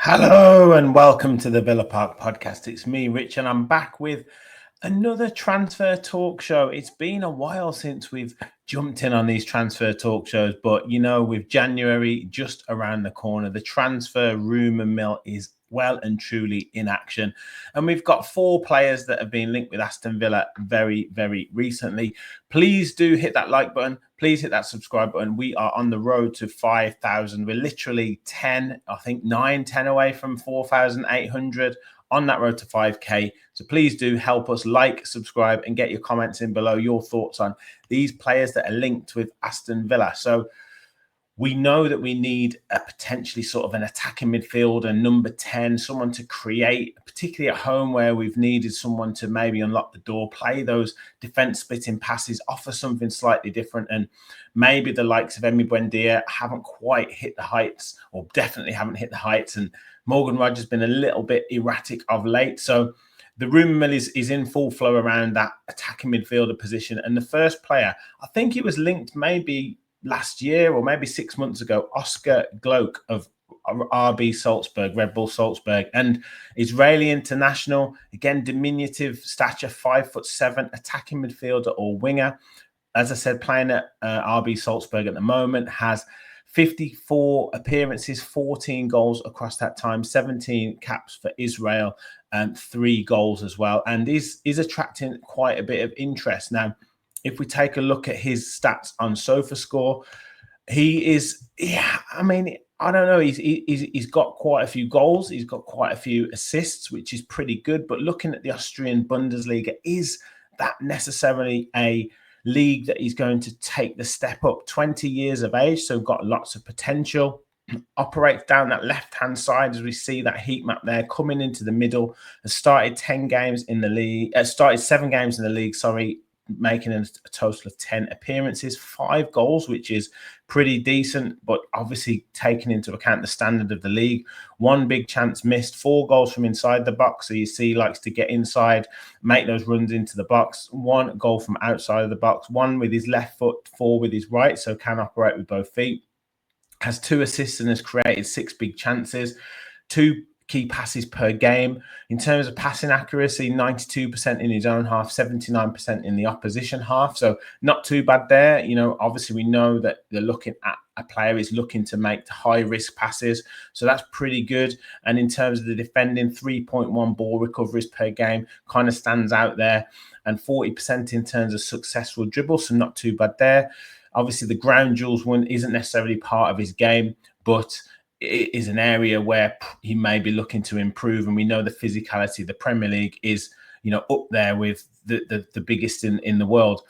Hello and welcome to the Villa Park podcast. It's me, Rich, and I'm back with another transfer talk show. It's been a while since we've jumped in on these transfer talk shows, but you know, with January just around the corner, the transfer rumour mill is well and truly in action. And we've got 4 players that have been linked with Aston Villa very, very recently. Please do hit that like button. Please hit that subscribe button. We are on the road to 5,000. We're literally 10 away from 4,800 on that road to 5K. So please do help us like, subscribe, and get your comments in below, your thoughts on these players that are linked with Aston Villa. So we know that we need a potentially sort of an attacking midfielder, number 10, someone to create, particularly at home where we've needed someone to maybe unlock the door, play those defence splitting passes, offer something slightly different. And maybe the likes of Emi Buendia haven't quite hit the heights, or definitely haven't hit the heights. And Morgan Rogers has been a little bit erratic of late. So the rumour mill is in full flow around that attacking midfielder position. And the first player, I think it was linked maybe last year or maybe 6 months ago, Oscar Gloukh of RB Salzburg, Red Bull Salzburg, and Israeli international, again, diminutive stature, 5'7", attacking midfielder or winger. As I said, playing at RB Salzburg at the moment, has 54 appearances, 14 goals across that time, 17 caps for Israel, and 3 goals as well, and is attracting quite a bit of interest. Now, if we take a look at his stats on SofaScore, he is, I mean, I don't know, he's got quite a few goals, he's got quite a few assists, which is pretty good. But looking at the Austrian Bundesliga, is that necessarily a league that he's going to take the step up? 20 years of age, so got lots of potential. Operates down that left-hand side as we see that heat map there, coming into the middle. Has started 10 games in the league, started 7 games in the league, making a total of 10 appearances, 5 goals, which is pretty decent, but obviously taking into account the standard of the league. 1 big chance missed, 4 goals from inside the box. So you see he likes to get inside, make those runs into the box. 1 goal from outside of the box, 1 with his left foot, 4 with his right, so can operate with both feet. Has 2 assists and has created 6 big chances, 2 key passes per game. In terms of passing accuracy, 92% in his own half, 79% in the opposition half. So not too bad there. You know, obviously we know that they're looking at a player is looking to make high risk passes. So that's pretty good. And in terms of the defending, 3.1 ball recoveries per game kind of stands out there. And 40% in terms of successful dribbles. So not too bad there. Obviously the ground duels one isn't necessarily part of his game, but it is an area where he may be looking to improve. And we know the physicality of the Premier League is, you know, up there with the biggest in the world.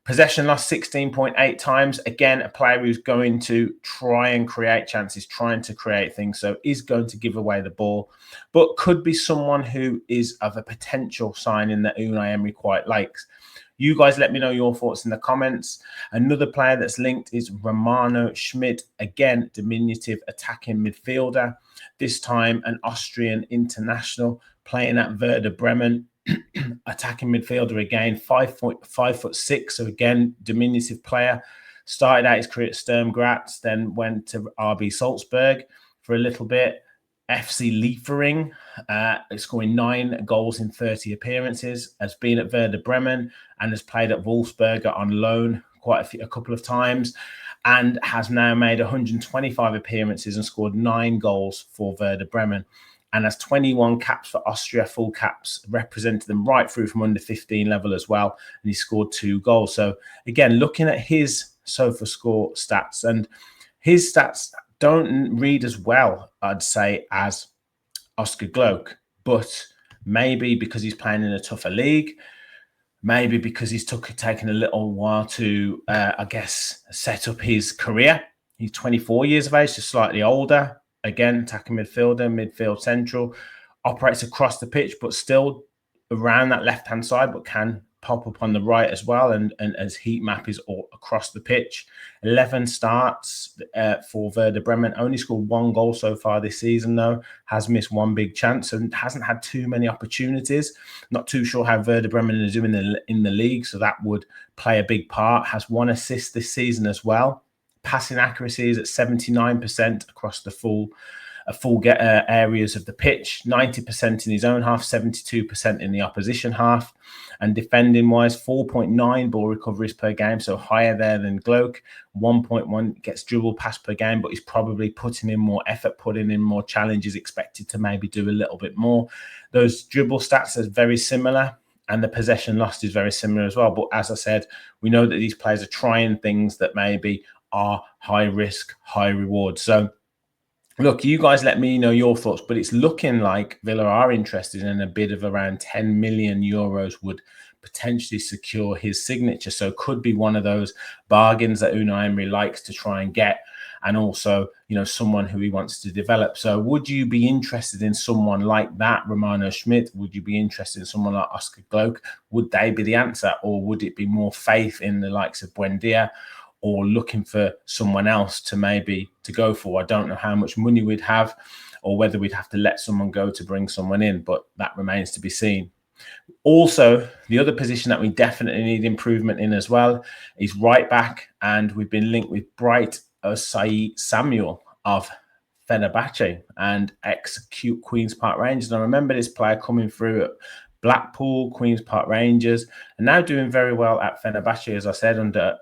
Possession lost 16.8 times. Again, a player who's going to try and create chances, trying to create things. So is going to give away the ball, but could be someone who is of a potential signing that Unai Emery quite likes. You guys let me know your thoughts in the comments. Another player that's linked is Romano Schmid. Again, diminutive attacking midfielder. This time an Austrian international playing at Werder Bremen. Attacking midfielder again, 5'6", so again, diminutive player. Started out his career at Sturm Graz, then went to RB Salzburg for a little bit. FC Liefering, scoring 9 goals in 30 appearances, has been at Werder Bremen and has played at Wolfsberger on loan a couple of times, and has now made 125 appearances and scored 9 goals for Werder Bremen, and has 21 caps for Austria, full caps, represented them right through from under 15 level as well, and he scored 2 goals. So again, looking at his SofaScore stats, and his stats don't read as well, I'd say, as Oscar Gloukh, but maybe because he's playing in a tougher league, maybe because he's taken a little while to, I guess, set up his career. He's 24 years of age, just slightly older. Again, attacking midfielder, midfield central, operates across the pitch, but still around that left-hand side, but can pop up on the right as well. And as heat map is all across the pitch. 11 starts for Werder Bremen. Only scored 1 goal so far this season, though. Has missed 1 big chance and hasn't had too many opportunities. Not too sure how Werder Bremen is doing in the league, so that would play a big part. Has 1 assist this season as well. Passing accuracy is at 79% across the full areas of the pitch, 90% in his own half, 72% in the opposition half. And defending-wise, 4.9 ball recoveries per game, so higher there than Gloukh. 1.1 gets dribble pass per game, but he's probably putting in more effort, putting in more challenges, expected to maybe do a little bit more. Those dribble stats are very similar, and the possession lost is very similar as well. But as I said, we know that these players are trying things that maybe are high risk, high reward. So look, you guys let me know your thoughts, but it's looking like Villa are interested in a bid of around 10 million euros would potentially secure his signature. So could be one of those bargains that Unai Emery likes to try and get, and also, someone who he wants to develop. So would you be interested in someone like that, Romano Schmid? Would you be interested in someone like Oscar Gloukh? Would they be the answer, or would it be more faith in the likes of Buendia, or looking for someone else to go for? I don't know how much money we'd have, or whether we'd have to let someone go to bring someone in, but that remains to be seen. Also, the other position that we definitely need improvement in as well is right back, and we've been linked with Bright Osayi Samuel of Fenerbahce and ex-Cute Queen's Park Rangers. And I remember this player coming through at Blackpool, Queen's Park Rangers, and now doing very well at Fenerbahce, as I said, under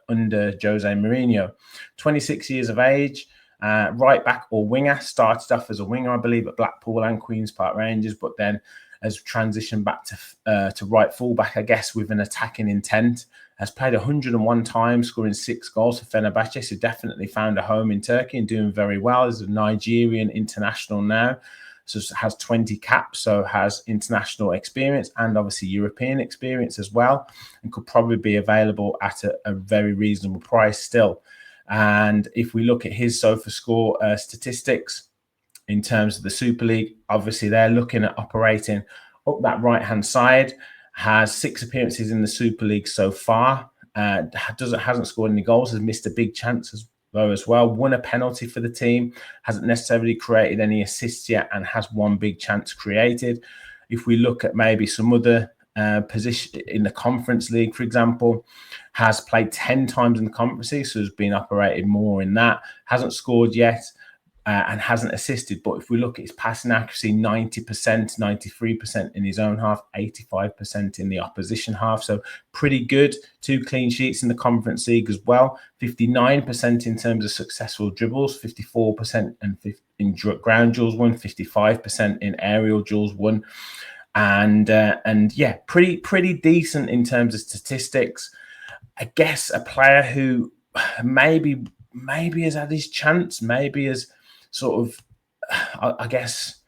Jose Mourinho. 26 years of age, right back or winger. Started off as a winger, I believe, at Blackpool and Queen's Park Rangers, but then has transitioned back to right fullback, I guess, with an attacking intent. Has played 101 times, scoring 6 goals for Fenerbahce, so definitely found a home in Turkey and doing very well. As a Nigerian international now. So has 20 caps, so has international experience and obviously European experience as well, and could probably be available at a very reasonable price still. And if we look at his SofaScore statistics in terms of the Super League, obviously they're looking at operating up that right-hand side, has 6 appearances in the Super League so far, hasn't scored any goals, has missed a big chance as well, won a penalty for the team, hasn't necessarily created any assists yet, and has 1 big chance created. If we look at maybe some other position in the Conference League, for example, has played 10 times in the Conference League, so has been operated more in that, hasn't scored yet, and hasn't assisted. But if we look at his passing accuracy, 90%, 93% in his own half, 85% in the opposition half. So pretty good. 2 clean sheets in the Conference League as well. 59% in terms of successful dribbles, 54% in ground duels won, 55% in aerial duels won. And yeah, pretty decent in terms of statistics. I guess a player who maybe has had his chance, maybe has sort of, I guess,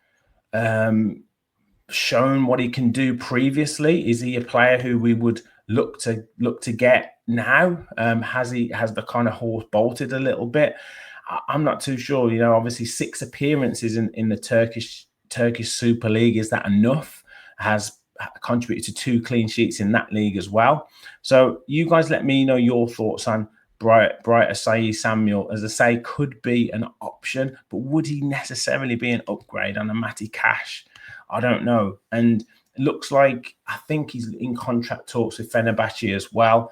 shown what he can do previously. Is he a player who we would look to get now? Has the kind of horse bolted a little bit? I'm not too sure. Obviously 6 appearances in the Turkish Super League. Is that enough? Has contributed to 2 clean sheets in that league as well. So you guys let me know your thoughts on Bright Osayi Samuel. As I say, could be an option, but would he necessarily be an upgrade on a Matty Cash? I don't know. And it looks like, I think he's in contract talks with Fenerbahce as well.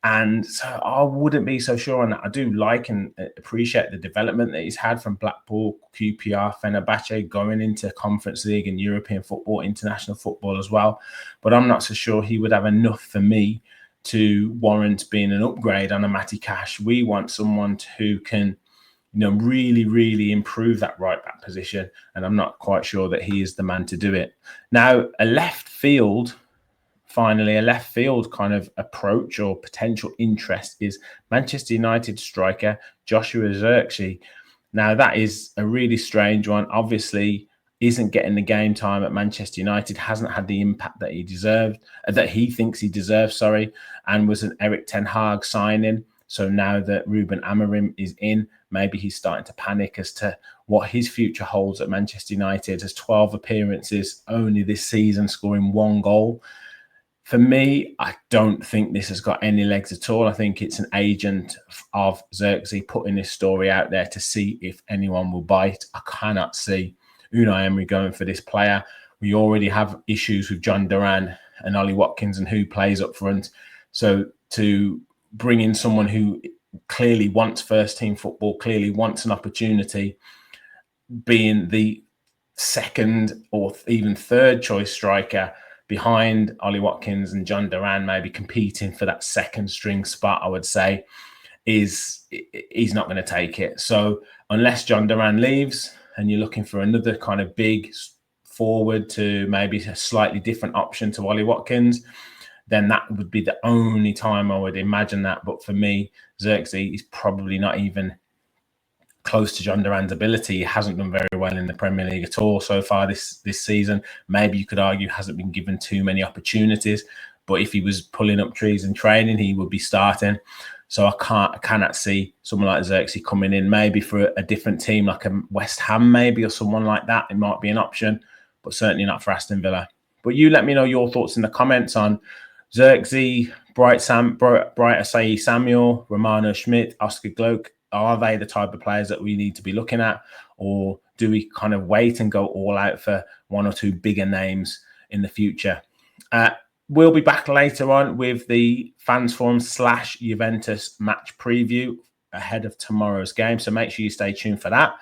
And so I wouldn't be so sure on that. I do like and appreciate the development that he's had from Blackpool, QPR, Fenerbahce, going into Conference League and European football, international football as well. But I'm not so sure he would have enough for me to warrant being an upgrade on a Matty Cash. We want someone who can, really, really improve that right back position. And I'm not quite sure that he is the man to do it. Now, a left field kind of approach or potential interest is Manchester United striker Joshua Zirkzee. Now, that is a really strange one. Obviously, isn't getting the game time at Manchester United, hasn't had the impact that he deserved, that he thinks he deserves, sorry, and was an Erik ten Hag signing. So now that Ruben Amorim is in, maybe he's starting to panic as to what his future holds at Manchester United. Has 12 appearances only this season, scoring 1 goal. For me, I don't think this has got any legs at all. I think it's an agent of Xerxes putting this story out there to see if anyone will bite. I cannot see Unai Emery going for this player. We already have issues with John Duran and Ollie Watkins and who plays up front. So to bring in someone who clearly wants first team football, clearly wants an opportunity, being the second or even third choice striker behind Ollie Watkins and John Duran, maybe competing for that second string spot, I would say, he's not going to take it. So unless John Duran leaves and you're looking for another kind of big forward to maybe a slightly different option to Ollie Watkins, then that would be the only time I would imagine that. But for me, Xerxes is probably not even close to John Duran's ability. He hasn't done very well in the Premier League at all so far this season. Maybe you could argue hasn't been given too many opportunities, but if he was pulling up trees and training, he would be starting. So I cannot see someone like Xerxes coming in, maybe for a different team like a West Ham maybe, or someone like that. It might be an option, but certainly not for Aston Villa. But you let me know your thoughts in the comments on Xerxes, Bright Asai Samuel, Romano Schmid, Oscar Gloukh. Are they the type of players that we need to be looking at? Or do we kind of wait and go all out for 1 or 2 bigger names in the future? We'll be back later on with the Fans Forum / Juventus match preview ahead of tomorrow's game. So make sure you stay tuned for that.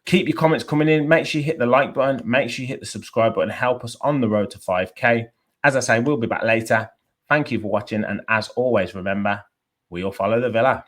Keep your comments coming in. Make sure you hit the like button. Make sure you hit the subscribe button. Help us on the road to 5K. As I say, we'll be back later. Thank you for watching. And as always, remember, we all follow the Villa.